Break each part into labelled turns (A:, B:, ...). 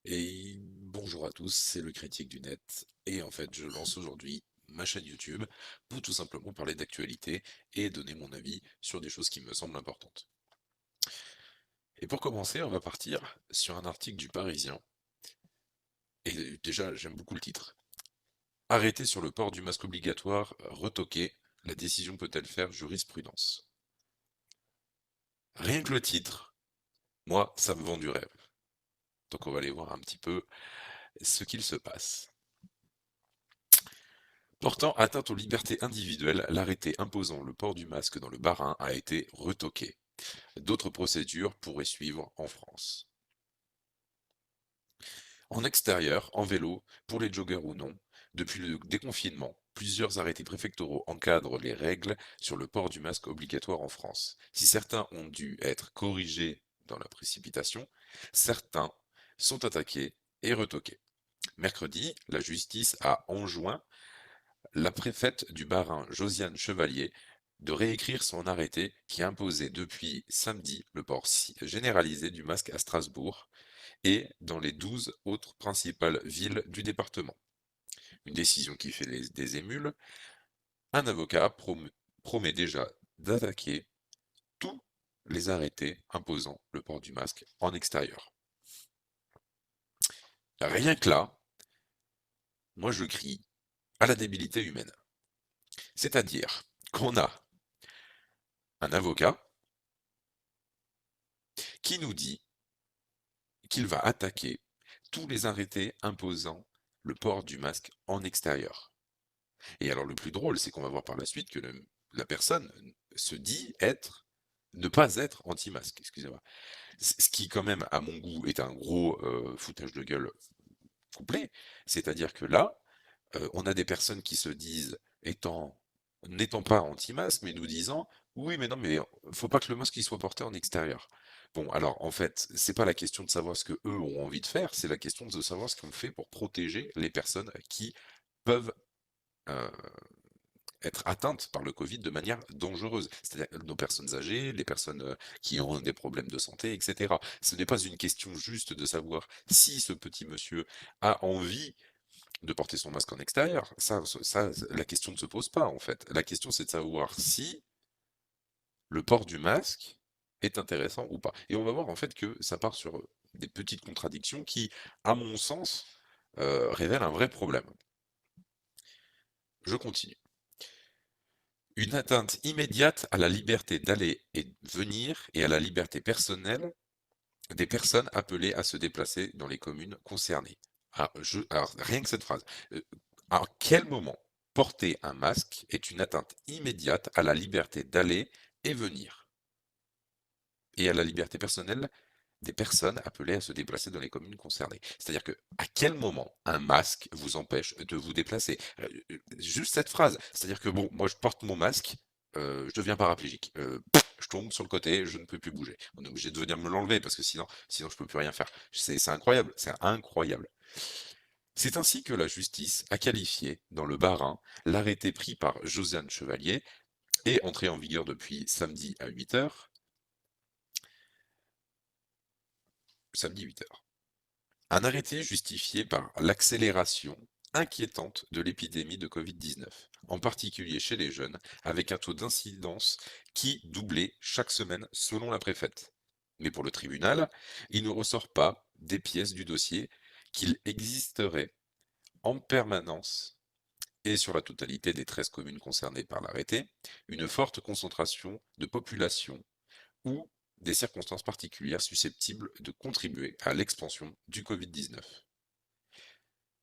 A: Et bonjour à tous, c'est le critique du net. Et en fait, je lance aujourd'hui ma chaîne YouTube pour tout simplement parler d'actualité et donner mon avis sur des choses qui me semblent importantes. Et pour commencer, on va partir sur un article du Parisien. Et déjà, j'aime beaucoup le titre. Arrêté sur le port du masque obligatoire, retoqué, la décision peut-elle faire jurisprudence? Rien que le titre, moi, ça me vend du rêve. Donc on va aller voir un petit peu ce qu'il se passe. Portant atteinte aux libertés individuelles, l'arrêté imposant le port du masque dans le Bas-Rhin a été retoqué. D'autres procédures pourraient suivre en France. En extérieur, en vélo, pour les joggeurs ou non, depuis le déconfinement, plusieurs arrêtés préfectoraux encadrent les règles sur le port du masque obligatoire en France. Si certains ont dû être corrigés dans la précipitation, certains sont attaqués et retoqués. Mercredi, la justice a enjoint la préfète du Bas-Rhin, Josiane Chevalier, de réécrire son arrêté qui imposait depuis samedi le port généralisé du masque à Strasbourg et dans les 12 autres principales villes du département. Une décision qui fait des émules. Un avocat promet déjà d'attaquer tous les arrêtés imposant le port du masque en extérieur. Rien que là, moi je crie à la débilité humaine. C'est-à-dire qu'on a un avocat qui nous dit qu'il va attaquer tous les arrêtés imposant le port du masque en extérieur. Et alors le plus drôle, c'est qu'on va voir par la suite que la personne se dit ne pas être anti-masque, excusez-moi. Ce qui quand même, à mon goût, est un gros foutage de gueule complet. C'est-à-dire que là, on a des personnes qui se disent, n'étant pas anti-masque, mais nous disant, oui, mais non, mais faut pas que le masque il soit porté en extérieur. Bon, alors en fait, c'est pas la question de savoir ce que eux ont envie de faire, c'est la question de savoir ce qu'on fait pour protéger les personnes qui peuvent euh, être atteintes par le Covid de manière dangereuse. C'est-à-dire nos personnes âgées, les personnes qui ont des problèmes de santé, etc. Ce n'est pas une question juste de savoir si ce petit monsieur a envie de porter son masque en extérieur. La question ne se pose pas en fait. La question c'est de savoir si le port du masque est intéressant ou pas. Et on va voir en fait que ça part sur des petites contradictions qui, à mon sens, révèlent un vrai problème. Je continue. Une atteinte immédiate à la liberté d'aller et venir et à la liberté personnelle des personnes appelées à se déplacer dans les communes concernées. Alors, rien que cette phrase. À quel moment porter un masque est une atteinte immédiate à la liberté d'aller et venir et à la liberté personnelle des personnes appelées à se déplacer dans les communes concernées. C'est-à-dire que à quel moment un masque vous empêche de vous déplacer? Juste cette phrase. C'est-à-dire que bon, moi je porte mon masque, je deviens paraplégique. Je tombe sur le côté, je ne peux plus bouger. On est obligé de venir me l'enlever parce que sinon je peux plus rien faire. C'est incroyable, c'est incroyable. C'est ainsi que la justice a qualifié, dans le Bas-Rhin, l'arrêté pris par Josiane Chevalier et entré en vigueur depuis samedi à 8 heures, samedi 8 heures. Un arrêté justifié par l'accélération inquiétante de l'épidémie de Covid-19, en particulier chez les jeunes, avec un taux d'incidence qui doublait chaque semaine selon la préfète. Mais pour le tribunal, il ne ressort pas des pièces du dossier qu'il existerait en permanence et sur la totalité des 13 communes concernées par l'arrêté, une forte concentration de population ou des circonstances particulières susceptibles de contribuer à l'expansion du Covid-19.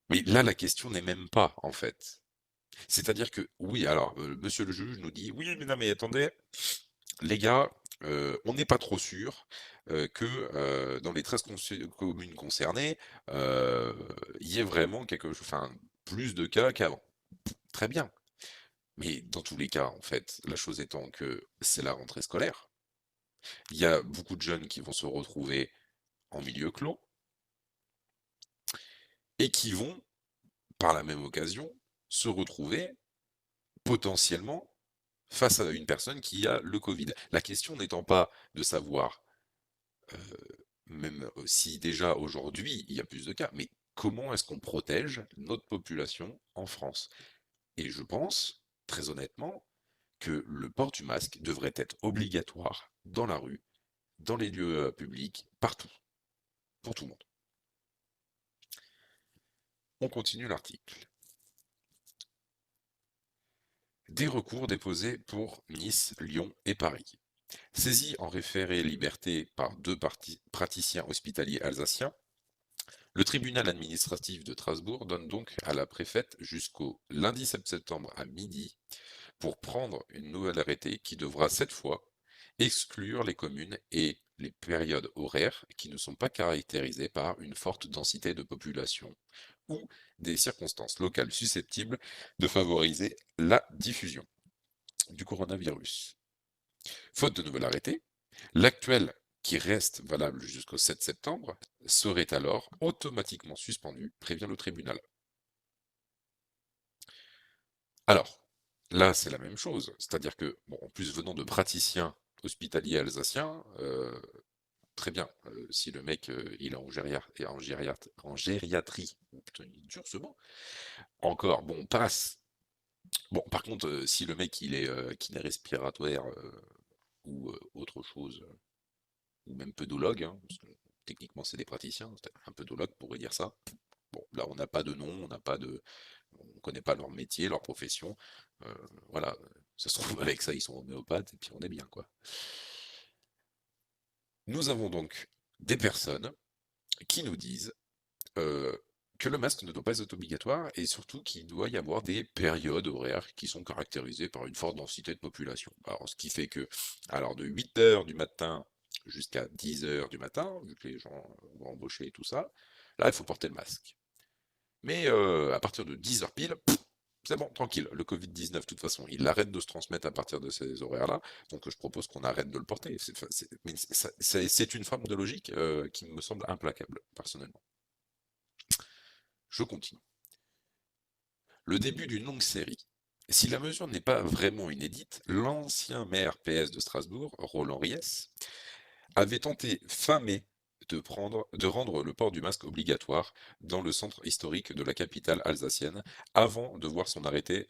A: Mais là, la question n'est même pas, en fait. C'est-à-dire que, oui, alors, monsieur le juge nous dit, oui, mais non, mais attendez, les gars, on n'est pas trop sûr que dans les 13 communes concernées, euh, il y ait vraiment quelque chose, enfin, plus de cas qu'avant. Très bien. Mais dans tous les cas, en fait, la chose étant que c'est la rentrée scolaire, il y a beaucoup de jeunes qui vont se retrouver en milieu clos et qui vont, par la même occasion, se retrouver potentiellement face à une personne qui a le Covid. La question n'étant pas de savoir même si déjà aujourd'hui il y a plus de cas, mais comment est-ce qu'on protège notre population en France? Et je pense, très honnêtement, que le port du masque devrait être obligatoire dans la rue, dans les lieux publics, partout, pour tout le monde. On continue l'article. Des recours déposés pour Nice, Lyon et Paris. Saisi en référé liberté par deux praticiens hospitaliers alsaciens, le tribunal administratif de Strasbourg donne donc à la préfète jusqu'au lundi 7 septembre à midi pour prendre une nouvelle arrêté qui devra cette fois exclure les communes et les périodes horaires qui ne sont pas caractérisées par une forte densité de population ou des circonstances locales susceptibles de favoriser la diffusion du coronavirus. Faute de nouvel arrêté, l'actuel, qui reste valable jusqu'au 7 septembre, serait alors automatiquement suspendu, prévient le tribunal. Alors, là, c'est la même chose, c'est-à-dire que, bon, en plus venant de praticiens hospitaliers alsaciens, très bien, si le mec, il est en gériatrie, oh putain, il est dur ce mot, encore, bon, passe. Bon, par contre, si le mec, il est kiné respiratoire ou autre chose, ou même podologue, hein, parce que techniquement c'est des praticiens, un podologue pourrait dire ça. Bon, là on n'a pas de nom, on ne connaît pas leur métier, leur profession. Euh, voilà, ça se trouve avec ça ils sont homéopathes et puis on est bien quoi. Nous avons donc des personnes qui nous disent euh, que le masque ne doit pas être obligatoire et surtout qu'il doit y avoir des périodes horaires qui sont caractérisées par une forte densité de population. Alors, ce qui fait que, alors de 8 heures du matin jusqu'à 10 heures du matin, vu que les gens vont embaucher et tout ça, là, il faut porter le masque. Mais à partir de 10 heures pile, c'est bon, tranquille. Le Covid-19, de toute façon, il arrête de se transmettre à partir de ces horaires-là. Donc, je propose qu'on arrête de le porter. C'est une forme de logique qui me semble implacable, personnellement. Je continue. Le début d'une longue série. Si la mesure n'est pas vraiment inédite, l'ancien maire PS de Strasbourg, Roland Ries, avait tenté fin mai de rendre le port du masque obligatoire dans le centre historique de la capitale alsacienne avant de voir son arrêté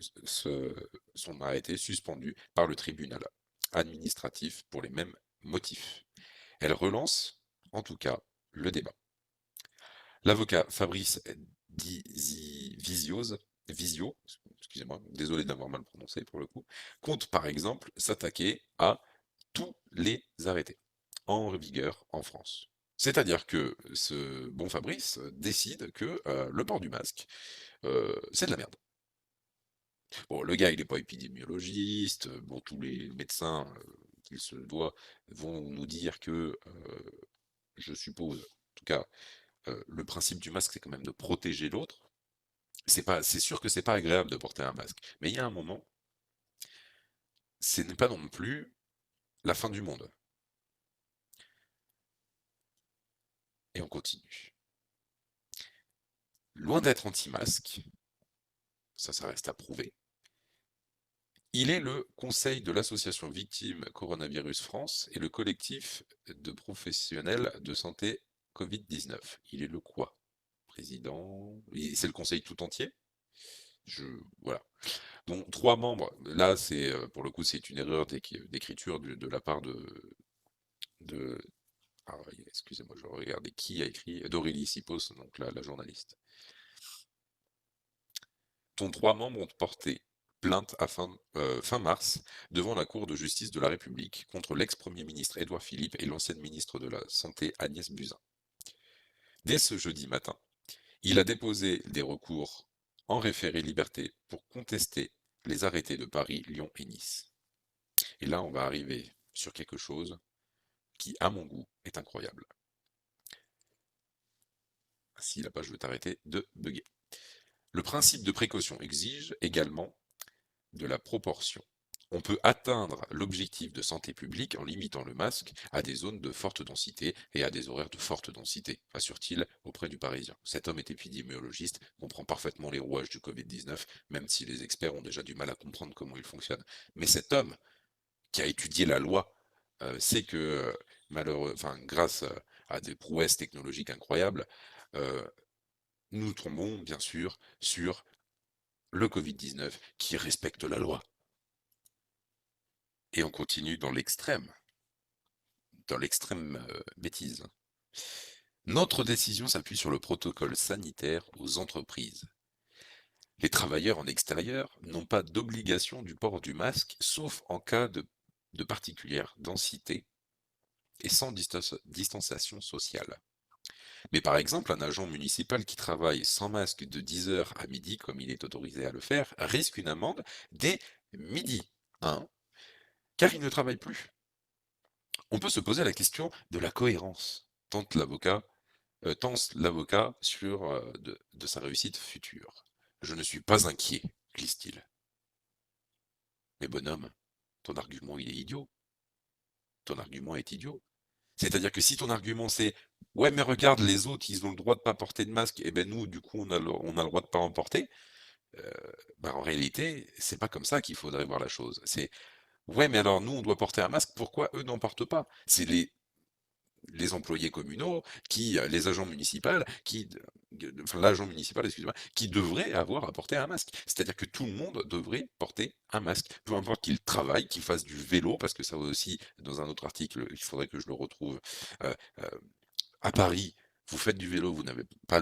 A: suspendu par le tribunal administratif pour les mêmes motifs. Elle relance, en tout cas, le débat. L'avocat Fabrice Visio, excusez-moi, désolé d'avoir mal prononcé pour le coup, compte par exemple s'attaquer à tous les arrêtés en vigueur en France. C'est-à-dire que ce bon Fabrice décide que le port du masque, c'est de la merde. Bon, le gars, il n'est pas épidémiologiste, bon, tous les médecins qu'il se doit vont nous dire que, je suppose, en tout cas, le principe du masque, c'est quand même de protéger l'autre. C'est sûr que c'est pas agréable de porter un masque, mais il y a un moment, ce n'est pas non plus la fin du monde. Et on continue. Loin d'être anti-masque, ça reste à prouver, il est le conseil de l'association Victimes Coronavirus France et le collectif de professionnels de santé Covid-19. Il est le quoi? Président? C'est le conseil tout entier? Je, voilà. Donc, trois membres, là, c'est pour le coup, c'est une erreur d'écriture de la part de ah, excusez-moi, je vais regarder qui a écrit, d'Aurélie Sipos, donc la journaliste. Dont trois membres ont porté plainte à fin mars devant la Cour de justice de la République contre l'ex-premier ministre Édouard Philippe et l'ancienne ministre de la Santé Agnès Buzyn. Dès ce jeudi matin, il a déposé des recours en référé liberté pour contester les arrêtés de Paris, Lyon et Nice. Et là, on va arriver sur quelque chose qui, à mon goût, est incroyable. Si la page veut t'arrêter de bugger. Le principe de précaution exige également de la proportion. On peut atteindre l'objectif de santé publique en limitant le masque à des zones de forte densité et à des horaires de forte densité, assure-t-il auprès du Parisien. Cet homme est épidémiologiste, comprend parfaitement les rouages du Covid-19, même si les experts ont déjà du mal à comprendre comment il fonctionne. Mais cet homme qui a étudié la loi sait que, malheureux, enfin, grâce à des prouesses technologiques incroyables, euh, nous tombons bien sûr sur le Covid-19 qui respecte la loi. Et on continue dans l'extrême bêtise. Notre décision s'appuie sur le protocole sanitaire aux entreprises. Les travailleurs en extérieur n'ont pas d'obligation du port du masque, sauf en cas de particulière densité et sans distanciation sociale. Mais par exemple, un agent municipal qui travaille sans masque de 10 heures à midi, comme il est autorisé à le faire, risque une amende dès midi, hein, car il ne travaille plus. On peut se poser la question de la cohérence, tente l'avocat sur de sa réussite future. Je ne suis pas inquiet, glisse-t-il. Mais bonhomme, ton argument il est idiot. Ton argument est idiot. C'est-à-dire que si ton argument c'est ouais mais regarde les autres ils ont le droit de pas porter de masque et ben nous du coup on a le droit de pas en porter, euh, ben, en réalité c'est pas comme ça qu'il faudrait voir la chose. C'est ouais mais alors nous on doit porter un masque, pourquoi eux n'en portent pas? C'est les employés communaux, les agents municipaux, enfin l'agent municipal, excusez-moi, qui devrait avoir à porter un masque. C'est-à-dire que tout le monde devrait porter un masque, peu importe qu'il travaille, qu'il fasse du vélo, parce que ça aussi, dans un autre article, il faudrait que je le retrouve, euh, euh, à Paris, vous faites du vélo, vous n'avez pas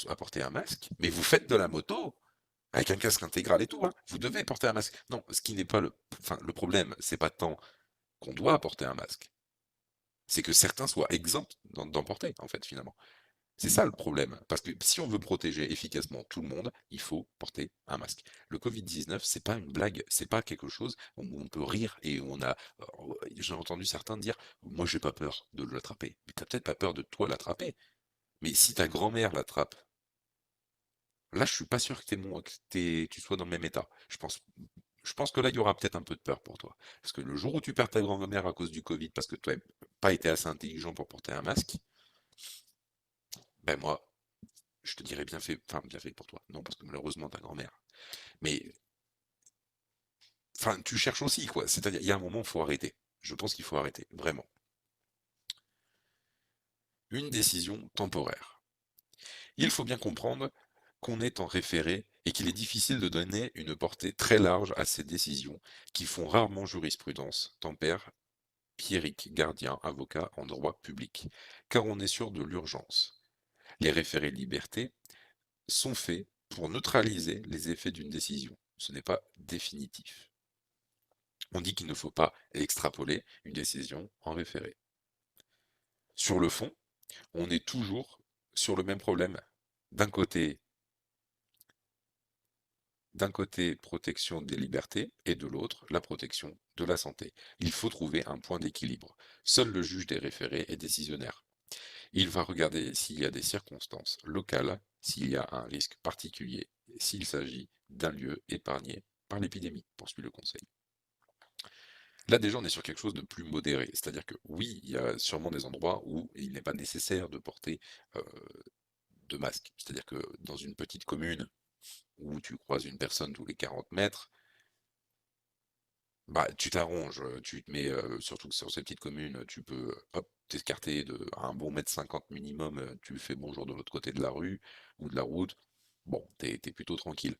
A: à porter un masque, mais vous faites de la moto, avec un casque intégral et tout, hein, vous devez porter un masque. Non, ce qui n'est pas enfin, le problème, c'est pas tant qu'on doit porter un masque, c'est que certains soient exempts d'en porter, en fait, finalement. C'est ça le problème. Parce que si on veut protéger efficacement tout le monde, il faut porter un masque. Le Covid-19, c'est pas une blague, c'est pas quelque chose où on peut rire et où j'ai entendu certains dire, moi j'ai pas peur de l'attraper. Mais t'as peut-être pas peur de toi l'attraper. Mais si ta grand-mère l'attrape, là je suis pas sûr que, tu sois dans le même état. Je pense que là il y aura peut-être un peu de peur pour toi. Parce que le jour où tu perds ta grand-mère à cause du Covid, parce que tu n'as pas été assez intelligent pour porter un masque, ben moi, je te dirais bien fait, enfin bien fait pour toi. Non, parce que malheureusement ta grand-mère. Mais enfin, tu cherches aussi quoi. C'est-à-dire, il y a un moment, il faut arrêter. Je pense qu'il faut arrêter, vraiment. Une décision temporaire. Il faut bien comprendre qu'on est en référé et qu'il est difficile de donner une portée très large à ces décisions qui font rarement jurisprudence, tempère Pierrick Gardien, avocat en droit public, car on est sûr de l'urgence. Les référés liberté sont faits pour neutraliser les effets d'une décision. Ce n'est pas définitif. On dit qu'il ne faut pas extrapoler une décision en référé. Sur le fond, on est toujours sur le même problème. D'un côté, d'un côté, protection des libertés et de l'autre, la protection de la santé. Il faut trouver un point d'équilibre. Seul le juge des référés est décisionnaire. Il va regarder s'il y a des circonstances locales, s'il y a un risque particulier, s'il s'agit d'un lieu épargné par l'épidémie, poursuit le conseil. Là déjà on est sur quelque chose de plus modéré, c'est-à-dire que oui, il y a sûrement des endroits où il n'est pas nécessaire de porter euh, de masque. C'est-à-dire que dans une petite commune où tu croises une personne tous les 40 mètres, bah tu t'arranges, tu te mets, surtout que sur ces petites communes, tu peux hop, t'escarter à un bon mètre 50 minimum, tu fais bonjour de l'autre côté de la rue ou de la route, bon, t'es plutôt tranquille.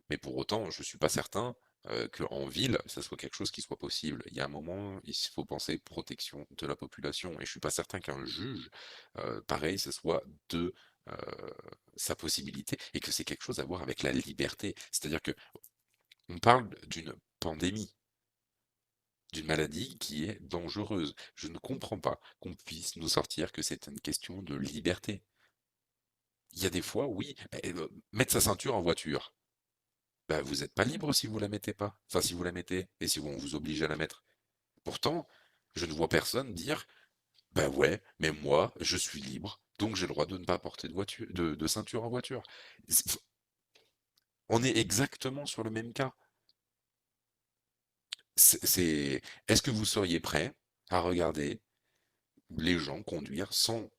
A: Mais pour autant, je suis pas certain qu'en ville, ça soit quelque chose qui soit possible. Il y a un moment, il faut penser protection de la population. Et je suis pas certain qu'un juge, pareil, ce soit de euh, sa possibilité et que c'est quelque chose à voir avec la liberté. C'est-à-dire que on parle d'une pandémie, d'une maladie qui est dangereuse. Je ne comprends pas qu'on puisse nous sortir que c'est une question de liberté. Il y a des fois, oui, mettre sa ceinture en voiture. Bah, vous n'êtes pas libre si vous la mettez pas. Enfin, si vous la mettez, et si on vous oblige à la mettre. Pourtant, je ne vois personne dire, bah ouais, mais moi, je suis libre, donc j'ai le droit de ne pas porter de ceinture en voiture. On est exactement sur le même cas. Est-ce que vous seriez prêt à regarder les gens conduire sans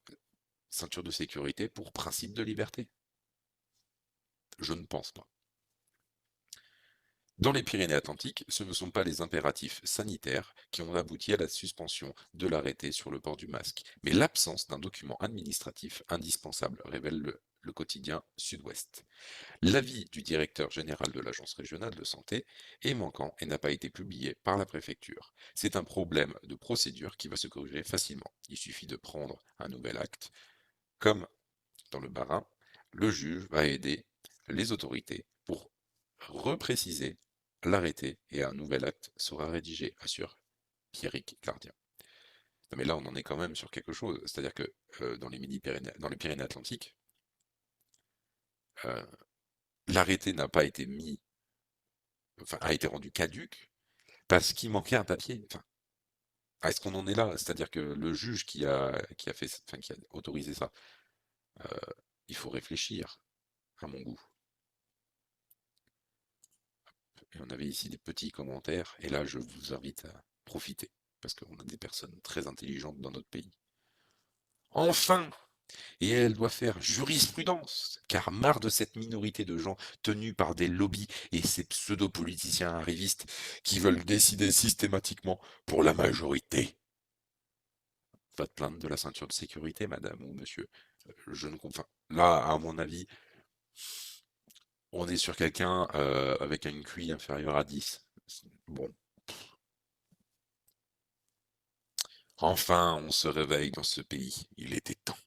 A: ceinture de sécurité pour principe de liberté? Je ne pense pas. Dans les Pyrénées-Atlantiques, ce ne sont pas les impératifs sanitaires qui ont abouti à la suspension de l'arrêté sur le port du masque, mais l'absence d'un document administratif indispensable, révèle le quotidien Sud-Ouest. L'avis du directeur général de l'agence régionale de santé est manquant et n'a pas été publié par la préfecture. C'est un problème de procédure qui va se corriger facilement. Il suffit de prendre un nouvel acte. Comme dans le Bas-Rhin, le juge va aider les autorités pour repréciser l'arrêté et un nouvel acte sera rédigé, assure Pierrick Gardien. Non mais là, on en est quand même sur quelque chose. C'est-à-dire que dans les Pyrénées-Atlantiques, euh, l'arrêté n'a pas été mis, enfin, a été rendu caduque parce qu'il manquait un papier. Enfin, est-ce qu'on en est là? C'est-à-dire que le juge qui a fait, enfin, qui a autorisé ça, euh, il faut réfléchir, à mon goût. Et on avait ici des petits commentaires, et là, je vous invite à profiter, parce qu'on a des personnes très intelligentes dans notre pays. Enfin! Et elle doit faire jurisprudence, car marre de cette minorité de gens tenus par des lobbies et ces pseudo-politiciens arrivistes qui veulent décider systématiquement pour la majorité. Va te plaindre de la ceinture de sécurité, madame ou monsieur. Je ne comprends. Là, à mon avis, on est sur quelqu'un avec une QI inférieure à 10. Bon, enfin, on se réveille dans ce pays. Il était temps.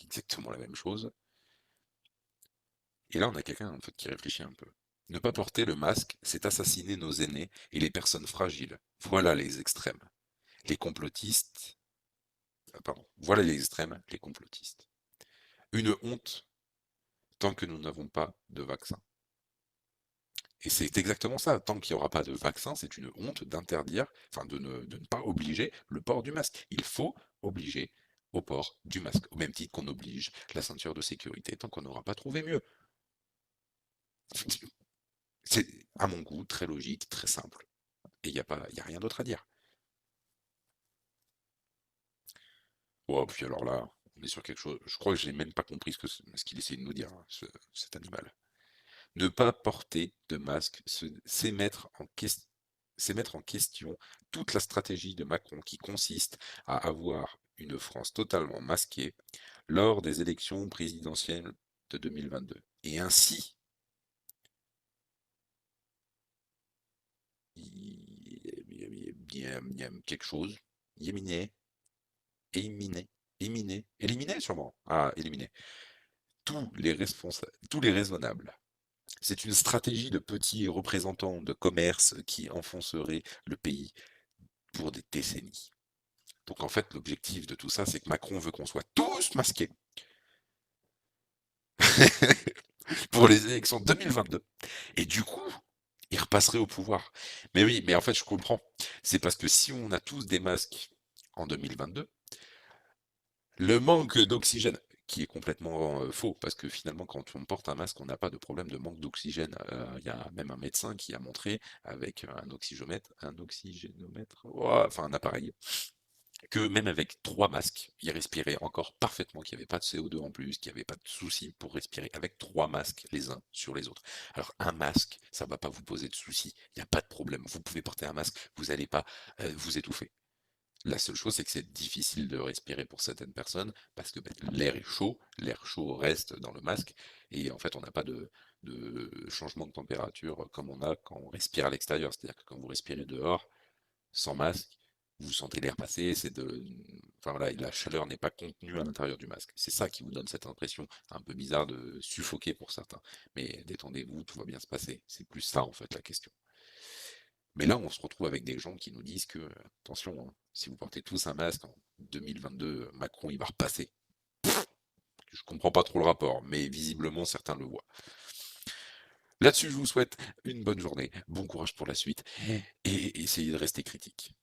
A: Exactement la même chose. Et là, on a quelqu'un en fait qui réfléchit un peu. Ne pas porter le masque, c'est assassiner nos aînés et les personnes fragiles. Voilà les extrêmes. Les complotistes. Pardon. Voilà les extrêmes, les complotistes. Une honte tant que nous n'avons pas de vaccin. Et c'est exactement ça. Tant qu'il n'y aura pas de vaccin, c'est une honte d'interdire, enfin de ne pas obliger le port du masque. Il faut obliger au port du masque, au même titre qu'on oblige la ceinture de sécurité tant qu'on n'aura pas trouvé mieux. C'est, à mon goût, très logique, très simple. Et il y a rien d'autre à dire. Oh, puis alors là, on est sur quelque chose. Je crois que j'ai même pas compris ce qu'il essaie de nous dire, hein, cet animal. Ne pas porter de masque, c'est mettre en question toute la stratégie de Macron qui consiste à avoir une France totalement masquée lors des élections présidentielles de 2022. Et ainsi, quelque chose, éliminer, éliminer sûrement, éliminer tous les raisonnables. C'est une stratégie de petits représentants de commerce qui enfonceraient le pays pour des décennies. Donc en fait, l'objectif de tout ça, c'est que Macron veut qu'on soit tous masqués pour les élections 2022. Et du coup, il repasserait au pouvoir. Mais oui, mais en fait, je comprends. C'est parce que si on a tous des masques en 2022, le manque d'oxygène, qui est complètement faux, parce que finalement, quand on porte un masque, on n'a pas de problème de manque d'oxygène. Il y a même un médecin qui a montré avec un oxygénomètre, ouah, enfin un appareil, que même avec 3 masques, il respirait encore parfaitement, qu'il n'y avait pas de CO2 en plus, qu'il n'y avait pas de souci pour respirer avec 3 masques les uns sur les autres. Alors un masque, ça ne va pas vous poser de soucis, il n'y a pas de problème. Vous pouvez porter un masque, vous n'allez pas vous étouffer. La seule chose, c'est que c'est difficile de respirer pour certaines personnes parce que l'air chaud reste dans le masque et en fait on n'a pas de changement de température comme on a quand on respire à l'extérieur. C'est-à-dire que quand vous respirez dehors, sans masque, vous sentez l'air passer, enfin voilà, la chaleur n'est pas contenue à l'intérieur du masque. C'est ça qui vous donne cette impression un peu bizarre de suffoquer pour certains. Mais détendez-vous, tout va bien se passer. C'est plus ça en fait la question. Mais là, on se retrouve avec des gens qui nous disent que, attention, hein, si vous portez tous un masque en 2022, Macron, il va repasser. Je comprends pas trop le rapport, mais visiblement, certains le voient. Là-dessus, je vous souhaite une bonne journée, bon courage pour la suite, et essayez de rester critique.